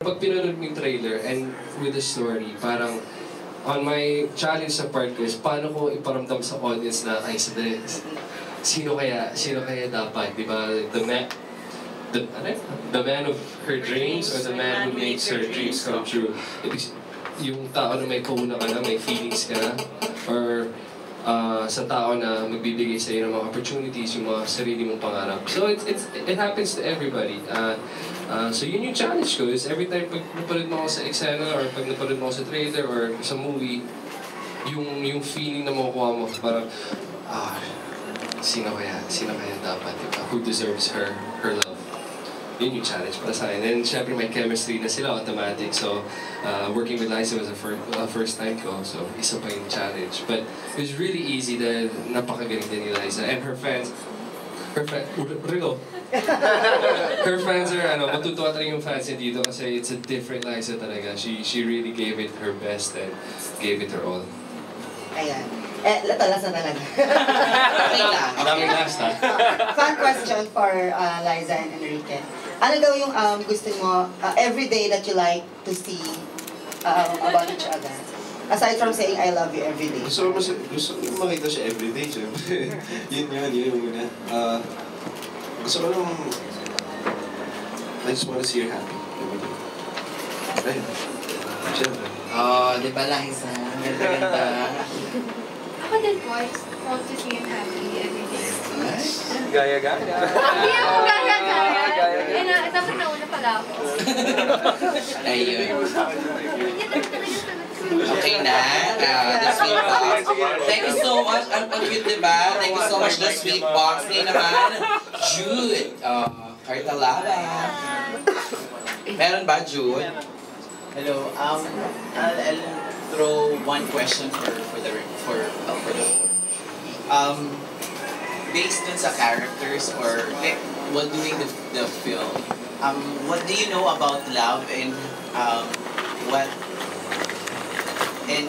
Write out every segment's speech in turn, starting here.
pag pinanood mo yung trailer and with the story, parang on my challenge sa part ko is paano ko iparamdam sa audience na ay sandali, sino kaya dapat, di ba? The man of her dreams or the man who makes her dreams come true. Yung tao na may kauna ka na, may feelings ka na, or sa tao na magbibigay sa iyo ng mga opportunities, yung mga sarili mong pangarap. So it happens to everybody. So yun yung challenge ko is every time pag napanood mo ako sa eksena or pag napanood mo ako sa trailer or sa movie, yung feeling na makukuha mo parang sino kaya dapat, diba? Who deserves her love? Yun yung challenge para sa akin. And syempre may chemistry na sila, automatic. So, working with Liza was a first time ko. So, isa pa yung challenge. But it was really easy dahil napakagaling din ni Liza. And her fans are, matutuwa talaga yung fans niya dito kasi it's a different Liza talaga. She really gave it her best and gave it her all. Ayan. Lasa na lang. Okay lang. Daming last, ha? Fun question for Liza and Enrique. Ano daw yung gusto mo every day that you like to see about each other? Aside from saying I love you every day. Gusto mo makita siya every day, syempre. Yun yung muna. Gusto ko lang, I just want to see her happy every day. Ayun. Syempre. Di ba Liza? Ganda-ganda. Ako din po, I just want to see him happy every day. Gaya-gaya. Hindi ako gaya-gaya. Dapat nauna pala ako. Ayun. Okay na. The sweet box. Thank you so much. Ang cute, diba? Thank you so much, the sweet box. Ngayon naman, Jude. Cartalada. Meron ba, Jude? Hello. I'll throw one question for the based dun sa characters or while doing the film, what do you know about love and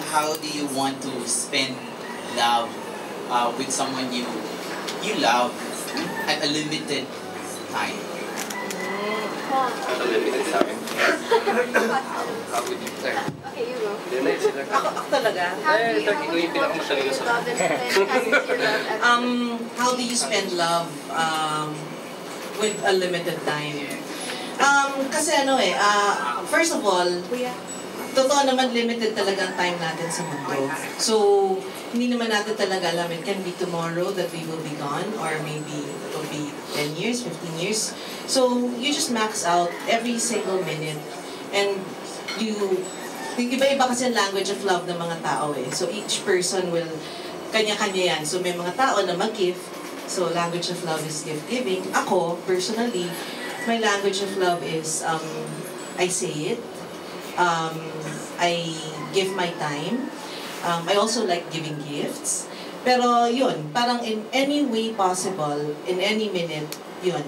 how do you want to spend love with someone you love at a limited time? At a limited time. How would you say? Okay, you go. Ako talaga. How do you want to show your love and spend your love? How do you spend love with a limited time? Kasi first of all, totoo naman limited talaga ang time natin sa mundo. So, hindi naman natin talaga alam. It can be tomorrow that we will be gone or maybe it will be 10 years, 15 years. So, you just max out every single minute and iba-iba kasi ang language of love ng mga tao eh. So, each person will, kanya-kanya yan. So, may mga tao na mag-give. So, language of love is gift-giving. Ako, personally, my language of love is, I say it. I give my time. I also like giving gifts. Pero yun, parang in any way possible, in any minute, yun,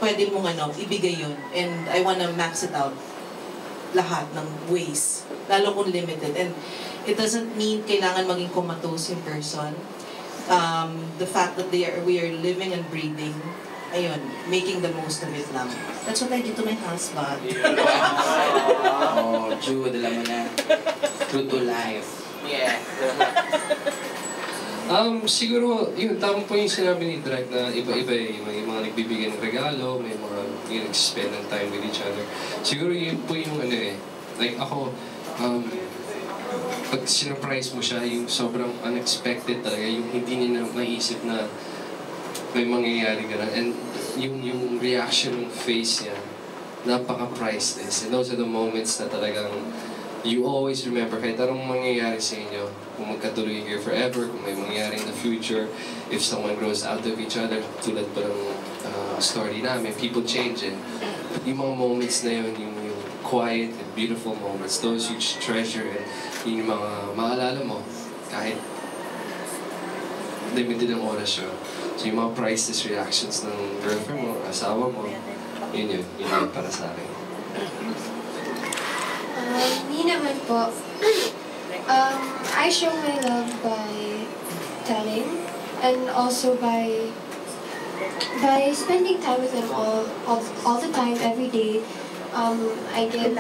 pwede mong ibigay yun. And I wanna max it out. Lahat ng ways. Lalo kung limited. And it doesn't mean kailangan maging comatose yung person. The fact that we are living and breathing, ayun, making the most of it lang. That's what I did to my husband. Jude, alam mo na. True to life. Yeah. Siguro, yun, tama po yung sinabi ni Drake na iba-iba may mga nagbibigay ng regalo, may mga yung nag-spend ng time with each other. Siguro yun po yung like ako, pag sinurprise mo siya, yung sobrang unexpected talaga, yung hindi niya na maisip na may mangyayari gano'n. And yung reaction ng face niya, napaka-priceless. And those are the moments na talagang you always remember, kahit anong mangyayari sa inyo, kung magkatuloy kayo forever, kung may mangyayari in the future, if someone grows out of each other, tulad pa ng story namin, people change it. Yung mga moments na yun, yung quiet and beautiful moments, those you treasure, and yung mga maalala mo, kahit limited ang oras yun. So yung mga priceless reactions ng girlfriend mo, asawa mo, yun para sa akin. Me naman po, I show my love by telling and also by spending time with them all the time, every day. I give